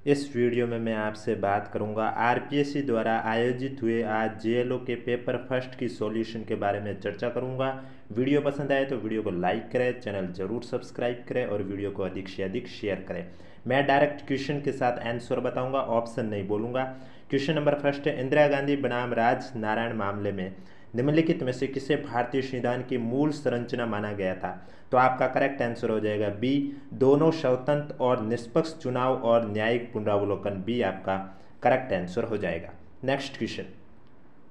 इस वीडियो में मैं आपसे बात करूंगा आरपीएससी द्वारा आयोजित हुए आज जेएलओ के पेपर फर्स्ट की सॉल्यूशन के बारे में चर्चा करूंगा। वीडियो पसंद आए तो वीडियो को लाइक करें, चैनल जरूर सब्सक्राइब करें और वीडियो को अधिक से अधिक शेयर करें। मैं डायरेक्ट क्वेश्चन के साथ आंसर बताऊंगा, ऑप्शन नहीं बोलूंगा। क्वेश्चन नंबर फर्स्ट है, इंदिरा गांधी बनाम राज नारायण मामले में निम्नलिखित में से किसे भारतीय संविधान की मूल संरचना माना गया था? तो आपका करेक्ट आंसर हो जाएगा बी, दोनों स्वतंत्र और निष्पक्ष चुनाव और न्यायिक पुनरावलोकन। बी आपका करेक्ट आंसर हो जाएगा। नेक्स्ट क्वेश्चन,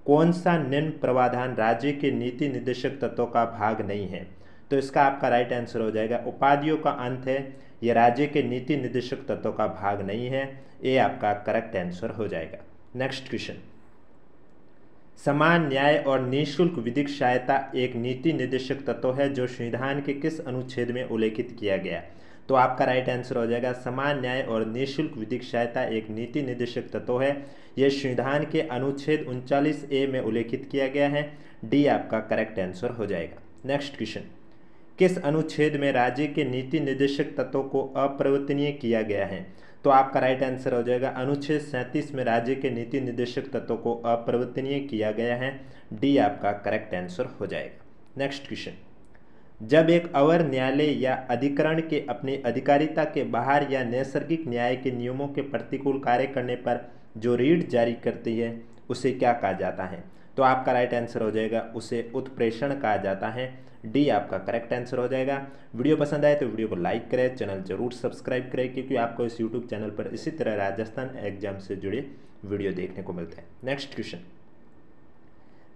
कौन सा निम्न प्रावधान राज्य के नीति निर्देशक तत्वों का भाग नहीं है? तो इसका आपका राइट आंसर हो जाएगा उपाधियों का अंत है, यह राज्य के नीति निर्देशक तत्वों का भाग नहीं है। ए आपका करेक्ट आंसर हो जाएगा। नेक्स्ट क्वेश्चन, समान न्याय और निःशुल्क विधिक सहायता एक नीति निर्देशक तत्व है जो संविधान के किस अनुच्छेद में उल्लेखित किया गया? तो आपका राइट आंसर हो जाएगा समान न्याय और निःशुल्क विधिक सहायता एक नीति निर्देशक तत्व है, यह संविधान के अनुच्छेद 39A में उल्लेखित किया गया है। डी आपका करेक्ट आंसर हो जाएगा। नेक्स्ट क्वेश्चन, किस अनुच्छेद में राज्य के नीति निर्देशक तत्वों को अपरिवर्तनीय किया गया है? तो आपका राइट आंसर हो जाएगा अनुच्छेद 37 में राज्य के नीति निर्देशक तत्वों को अपरिवर्तनीय किया गया है। डी आपका करेक्ट आंसर हो जाएगा। नेक्स्ट क्वेश्चन, जब एक अवर न्यायालय या अधिकरण के अपनी अधिकारिता के बाहर या नैसर्गिक न्याय के नियमों के प्रतिकूल कार्य करने पर जो रीट जारी करती है उसे क्या कहा जाता है? तो आपका राइट आंसर हो जाएगा उसे उत्प्रेषण कहा जाता है। डी आपका करेक्ट आंसर हो जाएगा। वीडियो पसंद आए तो वीडियो को लाइक करें, चैनल जरूर सब्सक्राइब करें क्योंकि आपको इस यूट्यूब चैनल पर इसी तरह राजस्थान एग्जाम से जुड़े वीडियो देखने को मिलते हैं। नेक्स्ट क्वेश्चन,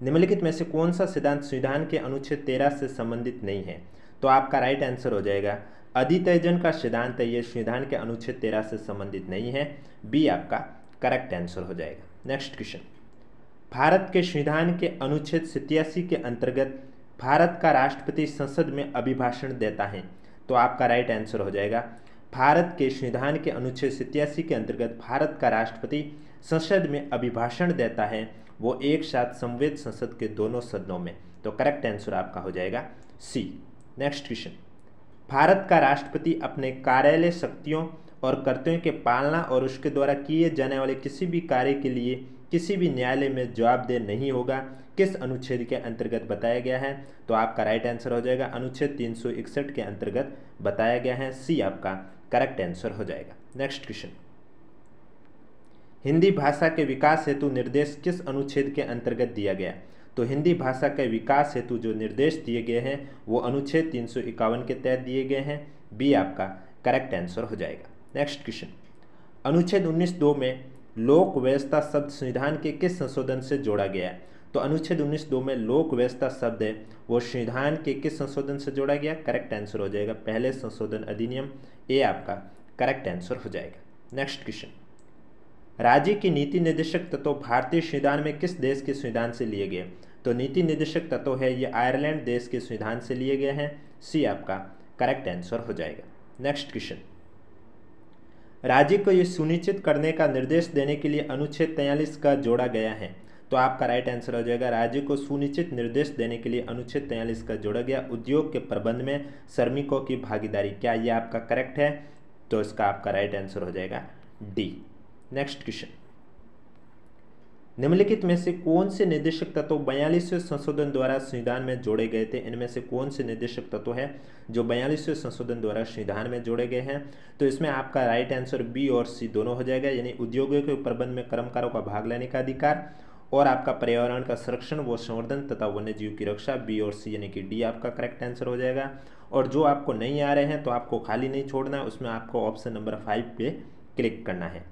निम्नलिखित में से कौन सा सिद्धांत संविधान के अनुच्छेद 13 से संबंधित नहीं है? तो आपका राइट आंसर हो जाएगा अधितैजन का सिद्धांत है, यह संविधान के अनुच्छेद 13 से संबंधित नहीं है। बी आपका करेक्ट आंसर हो जाएगा। नेक्स्ट क्वेश्चन, भारत के संविधान के अनुच्छेद 87 के अंतर्गत भारत का राष्ट्रपति संसद में अभिभाषण देता है। तो आपका राइट आंसर हो जाएगा भारत के संविधान के अनुच्छेद 87 के अंतर्गत भारत का राष्ट्रपति संसद में अभिभाषण देता है, वो एक साथ संवैध संसद के दोनों सदनों में। तो करेक्ट आंसर आपका हो जाएगा सी। नेक्स्ट क्वेश्चन, भारत का राष्ट्रपति अपने कार्यालय शक्तियों और कर्तव्यों के पालना और उसके द्वारा किए जाने वाले किसी भी कार्य के लिए किसी भी न्यायालय में जवाबदेह नहीं होगा, किस अनुच्छेद के अंतर्गत बताया गया है? तो आपका राइट आंसर हो जाएगा अनुच्छेद 361 के अंतर्गत बताया गया है। सी आपका करेक्ट आंसर हो जाएगा। नेक्स्ट क्वेश्चन, हिंदी भाषा के विकास हेतु निर्देश किस अनुच्छेद के अंतर्गत दिया गया? तो हिंदी भाषा के विकास हेतु जो निर्देश दिए गए हैं वो अनुच्छेद 351 के तहत दिए गए हैं। बी आपका करेक्ट आंसर हो जाएगा। नेक्स्ट क्वेश्चन, अनुच्छेद 19(2) में लोक व्यवस्था शब्द संविधान के किस संशोधन से जोड़ा गया है? तो अनुच्छेद 19(2) में लोक व्यवस्था शब्द है वो संविधान के किस संशोधन से जोड़ा गया? करेक्ट आंसर हो जाएगा पहले संशोधन अधिनियम। ए आपका करेक्ट आंसर हो जाएगा। नेक्स्ट क्वेश्चन, राज्य की नीति निर्देशक तत्व भारतीय संविधान में किस देश के संविधान से लिए गए? तो नीति निर्देशक तत्व है ये आयरलैंड देश के संविधान से लिए गए हैं। सी आपका करेक्ट आंसर हो जाएगा। नेक्स्ट क्वेश्चन, राज्य को यह सुनिश्चित करने का निर्देश देने के लिए अनुच्छेद 43 का जोड़ा गया है। तो आपका राइट आंसर हो जाएगा राज्य को सुनिश्चित निर्देश देने के लिए अनुच्छेद 43 का जोड़ा गया उद्योग के प्रबंध में श्रमिकों की भागीदारी। क्या यह आपका करेक्ट है? तो इसका आपका राइट आंसर हो जाएगा डी। नेक्स्ट क्वेश्चन, निम्नलिखित में से कौन से निर्देशक तत्व 42वें संशोधन द्वारा संविधान में जोड़े गए थे? इनमें से कौन से निर्देशक तत्व है जो 42वें संशोधन द्वारा संविधान में जोड़े गए हैं? तो इसमें आपका राइट आंसर बी और सी दोनों हो जाएगा, यानी उद्योगों के प्रबंध में कर्मकारों का भाग लेने का अधिकार और आपका पर्यावरण का संरक्षण व संवर्धन तथा वन्य जीव की रक्षा। बी और सी यानी कि डी आपका करेक्ट आंसर हो जाएगा। और जो आपको नहीं आ रहे हैं तो आपको खाली नहीं छोड़ना है, उसमें आपको ऑप्शन नंबर 5 पे क्लिक करना है।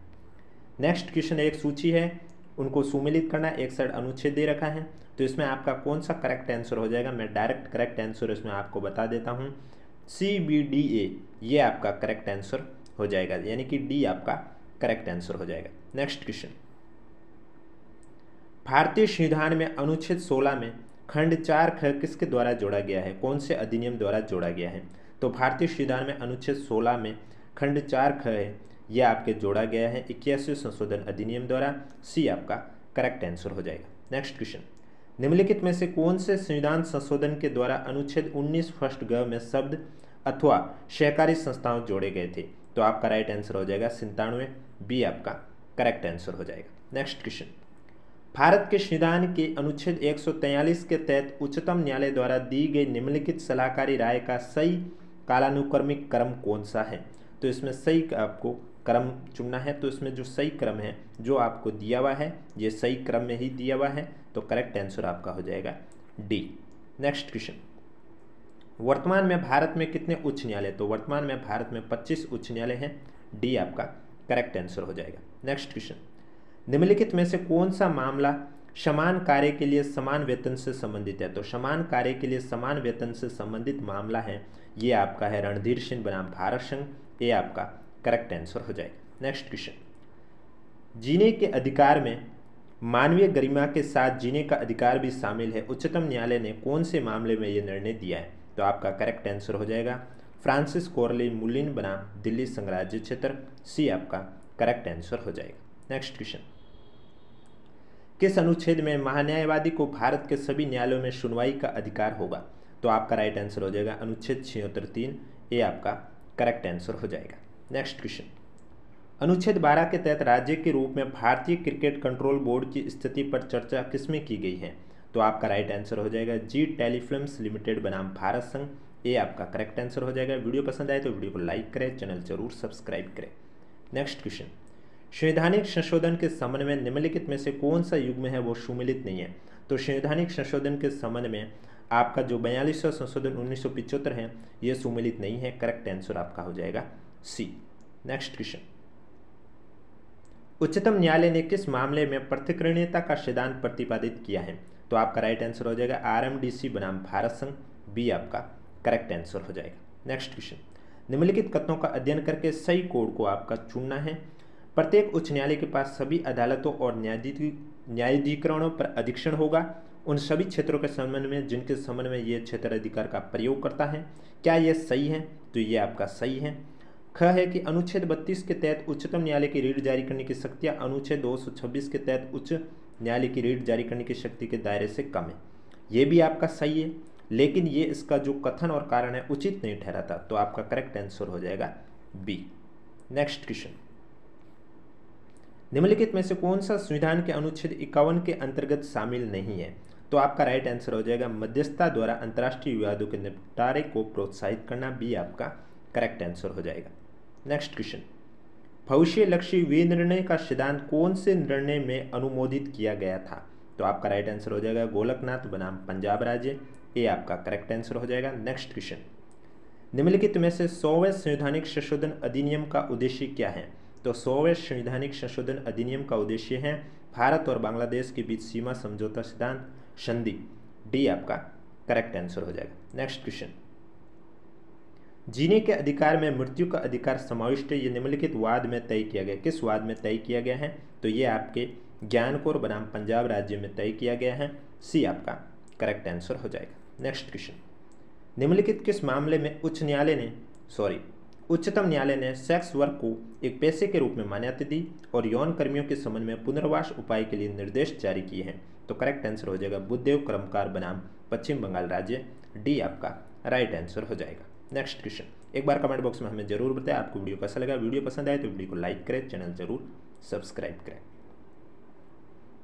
नेक्स्ट क्वेश्चन, एक सूची है उनको सुमेलित करना, एक साइड अनुच्छेद दे रखा है, तो इसमें आपका कौन सा करेक्ट आंसर हो जाएगा? मैं डायरेक्ट करेक्ट आंसर इसमें आपको बता देता हूँ, CBDA ये आपका करेक्ट आंसर हो जाएगा, यानी कि डी आपका करेक्ट आंसर हो जाएगा। नेक्स्ट क्वेश्चन, भारतीय संविधान में अनुच्छेद 16 में खंड 4 ख किसके द्वारा जोड़ा गया है? कौन से अधिनियम द्वारा जोड़ा गया है? तो भारतीय संविधान में अनुच्छेद 16 में खंड 4 ख है यह आपके जोड़ा गया है 81वें संशोधन अधिनियम द्वारा। सी आपका करेक्ट आंसर हो जाएगा। नेक्स्ट क्वेश्चन, निम्नलिखित में से कौन से संविधान संशोधन के द्वारा अनुच्छेद 19 फर्स्ट ग में शब्द अथवा सहकारी संस्थाओं जोड़े गए थे? तो आपका राइट आंसर हो जाएगा 97, बी आपका करेक्ट आंसर हो जाएगा। नेक्स्ट क्वेश्चन, भारत के संविधान के अनुच्छेद 143 के तहत उच्चतम न्यायालय द्वारा दी गई निम्नलिखित सलाहकारी राय का सही कालानुक्रमिक क्रम कौन सा है? तो इसमें सही आपको क्रम चुनना है। तो इसमें जो सही क्रम है जो आपको दिया हुआ है ये सही क्रम में ही दिया हुआ है, तो करेक्ट आंसर आपका हो जाएगा डी। नेक्स्ट क्वेश्चन, वर्तमान में भारत में कितने उच्च न्यायालय? तो वर्तमान में भारत में 25 उच्च न्यायालय हैं, डी आपका करेक्ट आंसर हो जाएगा। नेक्स्ट क्वेश्चन, निम्नलिखित में से कौन सा मामला समान कार्य के लिए समान वेतन से संबंधित है? तो समान कार्य के लिए समान वेतन से संबंधित मामला है ये आपका है रणधीर सिंह बनाम भारत संघ, ये आपका करेक्ट आंसर हो जाएगा। नेक्स्ट क्वेश्चन, जीने के अधिकार में मानवीय गरिमा के साथ जीने का अधिकार भी शामिल है, उच्चतम न्यायालय ने कौन से मामले में ये निर्णय दिया है? तो आपका करेक्ट आंसर हो जाएगा फ्रांसिस कोर्ली मुलिन बनाम दिल्ली संघराज्य क्षेत्र, सी आपका करेक्ट आंसर हो जाएगा। नेक्स्ट क्वेश्चन, किस अनुच्छेद में महान्यायवादी को भारत के सभी न्यायालयों में सुनवाई का अधिकार होगा? तो आपका राइट आंसर हो जाएगा अनुच्छेद 76(3), ये आपका करेक्ट आंसर हो जाएगा। नेक्स्ट क्वेश्चन, अनुच्छेद 12 के तहत राज्य के रूप में भारतीय क्रिकेट कंट्रोल बोर्ड की स्थिति पर चर्चा किसमें की गई है? तो आपका राइट आंसर हो जाएगा जी टेलीफिल्म्स लिमिटेड बनाम भारत संघ, ये आपका करेक्ट आंसर हो जाएगा। वीडियो पसंद आए तो वीडियो को लाइक करें, चैनल जरूर सब्सक्राइब करें। नेक्स्ट क्वेश्चन, संवैधानिक संशोधन के संबंध में निम्नलिखित में से कौन सा युग्म है वो सुमेलित नहीं है? तो संवैधानिक संशोधन के संबंध में आपका जो 42वां संशोधन 1975 है ये सुमेलित नहीं है, करेक्ट आंसर आपका हो जाएगा सी। नेक्स्ट क्वेश्चन, उच्चतम न्यायालय ने किस मामले में पृथक्करणीयता का सिद्धांत प्रतिपादित किया है? तो आपका राइट आंसर हो जाएगा आरएमडीसी बनाम भारत संघ, बी आपका करेक्ट आंसर हो जाएगा। नेक्स्ट क्वेश्चन, निम्नलिखित कथनों का अध्ययन करके सही कोड को आपका चुनना है। प्रत्येक उच्च न्यायालय के पास सभी अदालतों और न्यायाधिकरणों पर अधीक्षण होगा उन सभी क्षेत्रों के संबंध में जिनके संबंध में ये क्षेत्र अधिकार का प्रयोग करता है। क्या यह सही है? तो ये आपका सही है। ख है कि अनुच्छेद 32 के तहत उच्चतम न्यायालय की रीट जारी करने की शक्तियाँ अनुच्छेद 226 के तहत उच्च न्यायालय की रीट जारी करने की शक्ति के दायरे से कम है, ये भी आपका सही है, लेकिन ये इसका जो कथन और कारण है उचित नहीं ठहराता, तो आपका करेक्ट आंसर हो जाएगा बी। नेक्स्ट क्वेश्चन, निम्नलिखित में से कौन सा संविधान के अनुच्छेद 51 के अंतर्गत शामिल नहीं है? तो आपका राइट आंसर हो जाएगा मध्यस्थता द्वारा अंतर्राष्ट्रीय विवादों के निपटारे को प्रोत्साहित करना, बी आपका करेक्ट आंसर हो जाएगा। नेक्स्ट क्वेश्चन, भविष्य लक्ष्य विनिर्णय का सिद्धांत कौन से निर्णय में अनुमोदित किया गया था? तो आपका राइट आंसर हो जाएगा गोलकनाथ बनाम पंजाब राज्य, ये आपका करेक्ट आंसर हो जाएगा। नेक्स्ट क्वेश्चन, निम्नलिखित में से 100वें संवैधानिक संशोधन अधिनियम का उद्देश्य क्या है? तो 100वें संवैधानिक संशोधन अधिनियम का उद्देश्य है भारत और बांग्लादेश के बीच सीमा समझौता सिद्धांत संधि, डी आपका करेक्ट आंसर हो जाएगा। नेक्स्ट क्वेश्चन, जीने के अधिकार में मृत्यु का अधिकार समाविष्ट है, ये निम्नलिखित वाद में तय किया गया। किस वाद में तय किया गया है? तो ये आपके ज्ञानकौर बनाम पंजाब राज्य में तय किया गया है, सी आपका करेक्ट आंसर हो जाएगा। नेक्स्ट क्वेश्चन, निम्नलिखित किस मामले में उच्चतम न्यायालय ने सेक्स वर्क को एक पेशे के रूप में मान्यता दी और यौन कर्मियों के संबंध में पुनर्वास उपाय के लिए निर्देश जारी किए हैं? तो करेक्ट आंसर हो जाएगा बुद्धदेव कर्मकार बनाम पश्चिम बंगाल राज्य, डी आपका राइट आंसर हो जाएगा। नेक्स्ट क्वेश्चन, एक बार कमेंट बॉक्स में हमें जरूर बताएं आपको वीडियो कैसा लगा। वीडियो पसंद आए तो वीडियो को लाइक करें, चैनल जरूर सब्सक्राइब करें।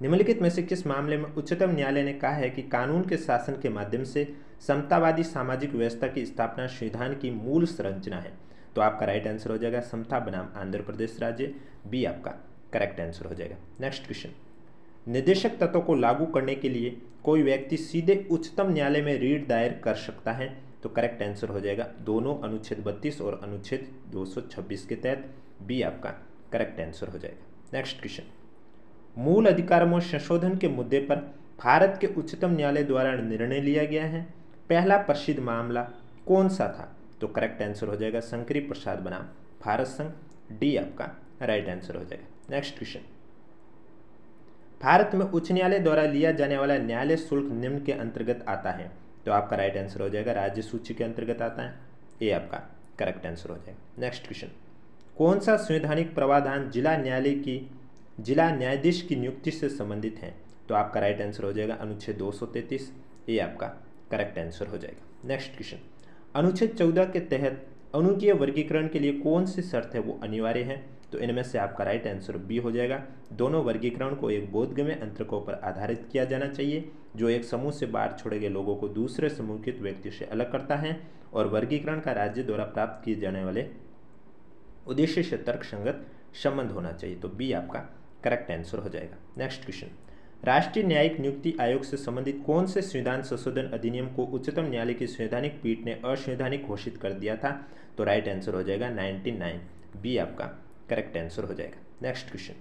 निम्नलिखित में से किस मामले में उच्चतम न्यायालय ने कहा है कि कानून के शासन के माध्यम से समतावादी सामाजिक व्यवस्था की स्थापना संविधान की मूल संरचना है? तो आपका राइट आंसर हो जाएगा समता बनाम आंध्र प्रदेश राज्य, बी आपका करेक्ट आंसर हो जाएगा। नेक्स्ट क्वेश्चन, निर्देशक तत्वों को लागू करने के लिए कोई व्यक्ति सीधे उच्चतम न्यायालय में रीट दायर कर सकता है? तो करेक्ट आंसर हो जाएगा दोनों अनुच्छेद 32 और अनुच्छेद 226 के तहत, बी आपका करेक्ट आंसर हो जाएगा। नेक्स्ट क्वेश्चन, मूल अधिकारों में संशोधन के मुद्दे पर भारत के उच्चतम न्यायालय द्वारा निर्णय लिया गया है, पहला प्रसिद्ध मामला कौन सा था? तो करेक्ट आंसर हो जाएगा शंकरी प्रसाद बनाम भारत संघ, डी आपका राइट आंसर हो जाएगा। नेक्स्ट क्वेश्चन, भारत में उच्च न्यायालय द्वारा लिया जाने वाला न्यायालय शुल्क निम्न के अंतर्गत आता है? तो आपका राइट आंसर हो जाएगा राज्य सूची के अंतर्गत आता है, ये आपका करेक्ट आंसर हो जाएगा। नेक्स्ट क्वेश्चन, कौन सा संवैधानिक प्रावधान जिला न्यायाधीश की नियुक्ति से संबंधित है? तो आपका राइट आंसर हो जाएगा अनुच्छेद 233, ये आपका करेक्ट आंसर हो जाएगा। नेक्स्ट क्वेश्चन, अनुच्छेद 14 के तहत अणुकीय वर्गीकरण के लिए कौन सी शर्त है वो अनिवार्य है? तो इनमें से आपका राइट आंसर बी हो जाएगा। दोनों वर्गीकरण को एक बोधगम्य अंतरकों पर आधारित किया जाना चाहिए जो एक समूह से बाहर छोड़े गए लोगों को दूसरे समूह के व्यक्ति से अलग करता है, और वर्गीकरण का राज्य द्वारा प्राप्त किए जाने वाले उद्देश्य से तर्कसंगत संबंध होना चाहिए। तो बी आपका करेक्ट आंसर हो जाएगा। नेक्स्ट क्वेश्चन, राष्ट्रीय न्यायिक नियुक्ति आयोग से संबंधित कौन से संविधान संशोधन अधिनियम को उच्चतम न्यायालय की संवैधानिक पीठ ने असंवैधानिक घोषित कर दिया था? तो राइट आंसर हो जाएगा 99, बी आपका करेक्ट आंसर हो जाएगा। नेक्स्ट क्वेश्चन,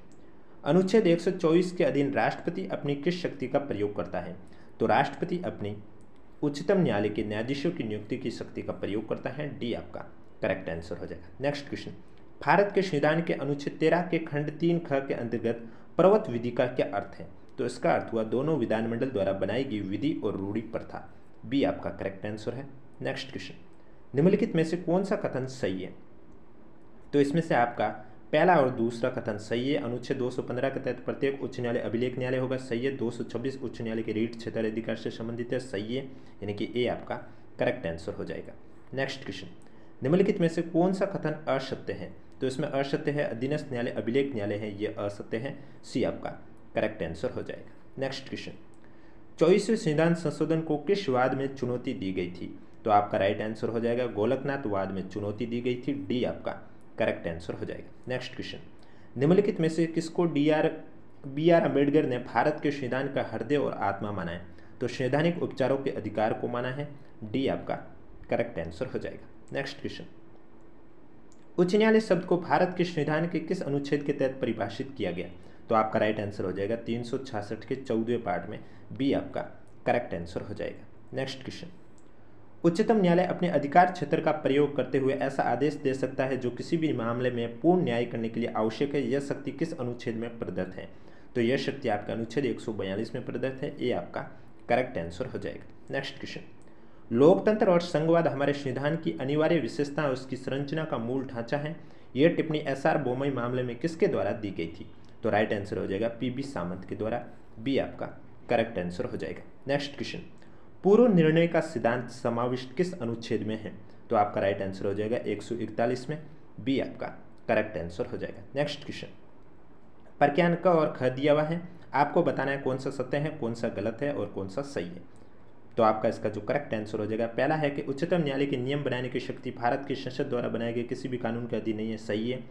अनुच्छेद 124 के अधीन राष्ट्रपति अपनी किस शक्ति का प्रयोग करता है? तो राष्ट्रपति अपनी उच्चतम न्यायालय के न्यायाधीशों की नियुक्ति की शक्ति का प्रयोग करता है, डी आपका करेक्ट आंसर हो जाएगा। नेक्स्ट क्वेश्चन, भारत के संविधान के अनुच्छेद 13 के खंड 3 ख के अंतर्गत पर्वत विधि का क्या अर्थ है? तो इसका अर्थ हुआ दोनों विधानमंडल द्वारा बनाई गई विधि और रूढ़ि प्रथा, बी आपका करेक्ट आंसर है। नेक्स्ट क्वेश्चन, निम्नलिखित में से कौन सा कथन सही है? तो इसमें से आपका पहला और दूसरा कथन सही है। अनुच्छेद 215 के तहत प्रत्येक उच्च न्यायालय अभिलेख न्यायालय होगा, सही है। 226 उच्च न्यायालय के रीट क्षेत्राधिकार से संबंधित है, सही है, यानी कि ए आपका करेक्ट आंसर हो जाएगा। नेक्स्ट क्वेश्चन, निम्नलिखित में से कौन सा कथन असत्य है? तो इसमें असत्य है अधीनस्थ न्यायालय अभिलेख न्यायालय है, ये असत्य है, सी आपका करेक्ट आंसर हो जाएगा। नेक्स्ट क्वेश्चन, 24वें संविधान संशोधन को किस वाद में चुनौती दी गई थी? तो आपका राइट आंसर हो जाएगा गोलकनाथ वाद में चुनौती दी गई थी, डी आपका करेक्ट आंसर हो जाएगा। नेक्स्ट क्वेश्चन, निम्नलिखित में से किसको बी आर अम्बेडकर ने भारत के संविधान का हृदय और आत्मा माना है? तो संवैधानिक उपचारों के अधिकार को माना है, डी आपका करेक्ट आंसर हो जाएगा। नेक्स्ट क्वेश्चन, उच्च न्यायालय शब्द को भारत के संविधान के किस अनुच्छेद के तहत परिभाषित किया गया? तो आपका राइट आंसर हो जाएगा 366 के 14वें पार्ट में, बी आपका करेक्ट आंसर हो जाएगा। नेक्स्ट क्वेश्चन, उच्चतम न्यायालय अपने अधिकार क्षेत्र का प्रयोग करते हुए ऐसा आदेश दे सकता है जो किसी भी मामले में पूर्ण न्याय करने के लिए आवश्यक है, यह शक्ति किस अनुच्छेद में प्रदत्त है? तो यह शक्ति आपका अनुच्छेद 142 में प्रदत्त है, ए आपका करेक्ट आंसर हो जाएगा। नेक्स्ट क्वेश्चन, लोकतंत्र और संघवाद हमारे संविधान की अनिवार्य विशेषता और उसकी संरचना का मूल ढांचा है, यह टिप्पणी एसआर बोमई मामले में किसके द्वारा दी गई थी? तो राइट आंसर हो जाएगा पीबी सामंत के द्वारा, बी आपका करेक्ट आंसर हो जाएगा। नेक्स्ट क्वेश्चन, पूर्व निर्णय का सिद्धांत समाविष्ट किस अनुच्छेद में है? तो आपका राइट आंसर हो जाएगा 141 में, बी आपका करेक्ट आंसर हो जाएगा। नेक्स्ट क्वेश्चन, प्रज्ञान क और ख दिया हुआ है, आपको बताना है कौन सा सत्य है, कौन सा गलत है और कौन सा सही है। तो आपका इसका जो करेक्ट आंसर हो जाएगा, पहला है कि उच्चतम न्यायालय के नियम बनाने की शक्ति भारत की संसद द्वारा बनाए गए किसी भी कानून के अधीन नहीं है, सही है।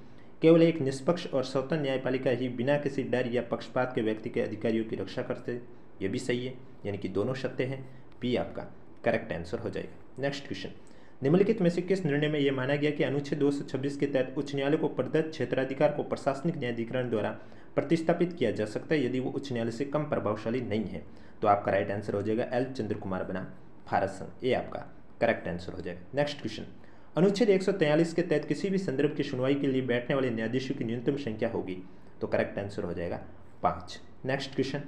केवल एक निष्पक्ष और स्वतंत्र न्यायपालिका ही बिना किसी डर या पक्षपात के व्यक्ति के अधिकारियों की रक्षा करते, ये भी सही है, यानी कि दोनों सत्य हैं, बी आपका करेक्ट आंसर हो जाएगा। नेक्स्ट क्वेश्चन, निम्नलिखित में से किस निर्णय में यह माना गया कि अनुच्छेद 226 के तहत उच्च न्यायालय को प्रदत्त क्षेत्राधिकार को प्रशासनिक न्यायाधिकरण द्वारा प्रतिस्थापित किया जा सकता है यदि वो उच्च न्यायालय से कम प्रभावशाली नहीं है? तो आपका राइट आंसर हो जाएगा एल चंद्र कुमार बनाम भारत संघ, ए आपका करेक्ट आंसर हो जाएगा। नेक्स्ट क्वेश्चन, अनुच्छेद 143 के तहत किसी भी संदर्भ की सुनवाई के लिए बैठने वाले न्यायाधीशों की न्यूनतम संख्या होगी? तो करेक्ट आंसर हो जाएगा 5। नेक्स्ट क्वेश्चन,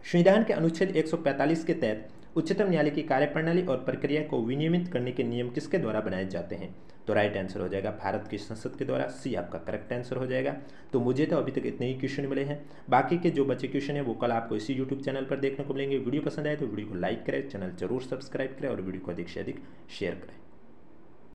संविधान के अनुच्छेद 145 के तहत उच्चतम न्यायालय की कार्यप्रणाली और प्रक्रिया को विनियमित करने के नियम किसके द्वारा बनाए जाते हैं? तो राइट आंसर हो जाएगा भारत की संसद के द्वारा, सी आपका करेक्ट आंसर हो जाएगा। तो मुझे तो अभी तक इतने ही क्वेश्चन मिले हैं, बाकी के जो बचे क्वेश्चन है वो कल आपको इसी यूट्यूब चैनल पर देखने को मिलेंगे। वीडियो पसंद आए तो वीडियो को लाइक करें, चैनल जरूर सब्सक्राइब करें और वीडियो को अधिक से अधिक शेयर करें।